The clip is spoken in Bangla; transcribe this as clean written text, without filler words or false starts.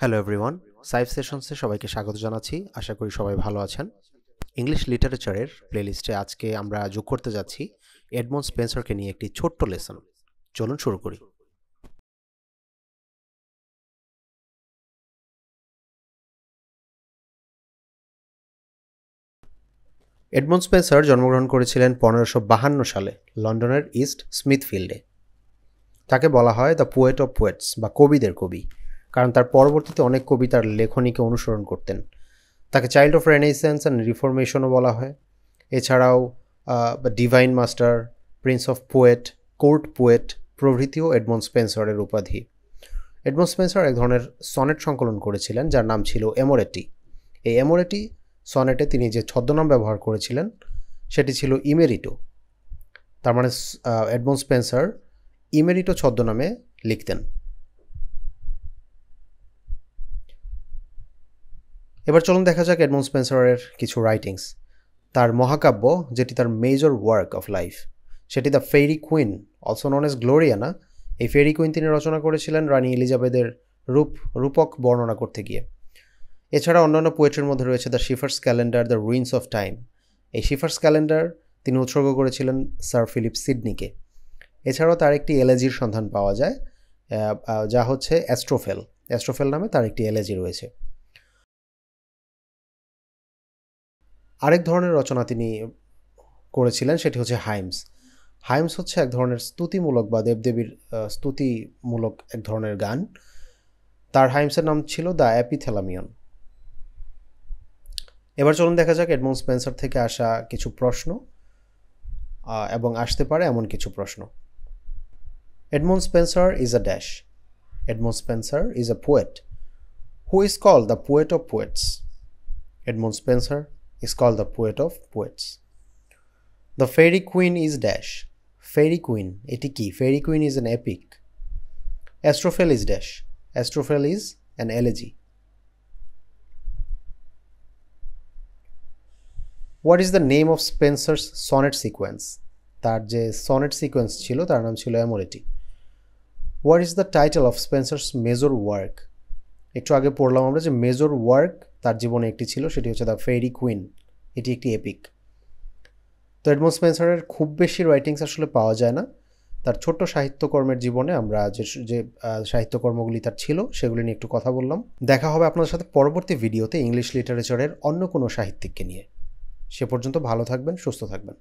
হ্যালো এভরিওয়ান, সাইফ সেশনসে সবাইকে স্বাগত জানাচ্ছি। আশা করি সবাই ভালো আছেন। ইংলিশ লিটারেচারের প্লেলিস্টে আজকে আমরা যোগ করতে যাচ্ছি এডমন্ড স্পেন্সারকে নিয়ে একটি ছোট্ট লেসন। চলুন শুরু করি। এডমন্ড স্পেন্সার জন্মগ্রহণ করেছিলেন 1552 সালে লন্ডনের ইস্ট স্মিথফিল্ডে। তাকে বলা হয় দ্য পোয়েট অফ পোয়েটস বা কবিদের কবি, কারণ তার পরবর্তীতে অনেক কবি তার লেখনীকে অনুসরণ করতেন। তাকে চাইল্ড অফ রেনেসান্স অ্যান্ড রিফরমেশনও বলা হয়। এছাড়াও divine master, prince of poet, court poet প্রভৃতিও এডমন্ড স্পেন্সারের উপাধি। এডমন্ড স্পেন্সার এক ধরনের সনেট সংকলন করেছিলেন যার নাম ছিল এমোরেটি। এই এমোরেটি সনেটে তিনি যে ছদ্মনাম ব্যবহার করেছিলেন সেটি ছিল ইমেরিটো। তার মানে এডমন্ড স্পেন্সার ইমেরিটো ছদ্মনামে লিখতেন। এবার চলুন দেখা যাক এডমন্ড স্পেন্সারের কিছু রাইটিংস। তার মহাকাব্য, যেটি তার মেজর ওয়ার্ক অফ লাইফ, সেটি the Faerie Queene, also known as Gloriana. এই ফেরি কুইন তিনি রচনা করেছিলেন রানী এলিজাবেথের রূপক বর্ণনা করতে গিয়ে। এছাড়া অন্যান্য পোয়েট্রির মধ্যে রয়েছে the Shepherd's Calendar, the Ruins of Time. এই শিফার্স ক্যালেন্ডার তিনি উৎসর্গ করেছিলেন স্যার ফিলিপ সিডনিকে। এছাড়াও তার একটি এলেজির সন্ধান পাওয়া যায়, যা হচ্ছে অ্যাস্ট্রোফেল নামে তার একটি এলেজি রয়েছে। আরেক ধরনের রচনা তিনি করেছিলেন, সেটি হচ্ছে হাইমস। হাইমস হচ্ছে এক ধরনের স্তুতিমূলক বা দেবদেবীর স্তুতিমূলক এক ধরনের গান। তার হাইমসের নাম ছিল দ্য অ্যাপিথ্যালামিয়ন। এবার চলুন দেখা যাক এডমন্ড স্পেন্সার থেকে আসা কিছু প্রশ্ন এবং আসতে পারে এমন কিছু প্রশ্ন। Edmund Spenser is a dash. Edmund Spenser is a poet who is called the poet of poets. Edmund Spenser is called the poet of poets. The Fairy Queen is dash. Fairy Queen, এটি কি? Fairy Queen is an epic. Astrophel is dash. Astrophel is an elegy. What is the name of Spenser's sonnet sequence? তার যে sonnet sequence ছিল তার নাম ছিল Amoreti. What is the title of Spenser's major work? একটু আগে পড়লাম আমরা যে মেজর ওয়ার্ক তার জীবনে একটি ছিল, সেটি হচ্ছে দ্য ফেরি কুইন। এটি একটি এপিক। তো এডমন্ড স্পেন্সারের খুব বেশি রাইটিংস আসলে পাওয়া যায় না। তার ছোট্ট সাহিত্যকর্মের জীবনে আমরা যে সাহিত্যকর্মগুলি তার ছিল সেগুলি নিয়ে একটু কথা বললাম। দেখা হবে আপনাদের সাথে পরবর্তী ভিডিওতে ইংলিশ লিটারেচারের অন্য কোনো সাহিত্যিককে নিয়ে। সে পর্যন্ত ভালো থাকবেন, সুস্থ থাকবেন।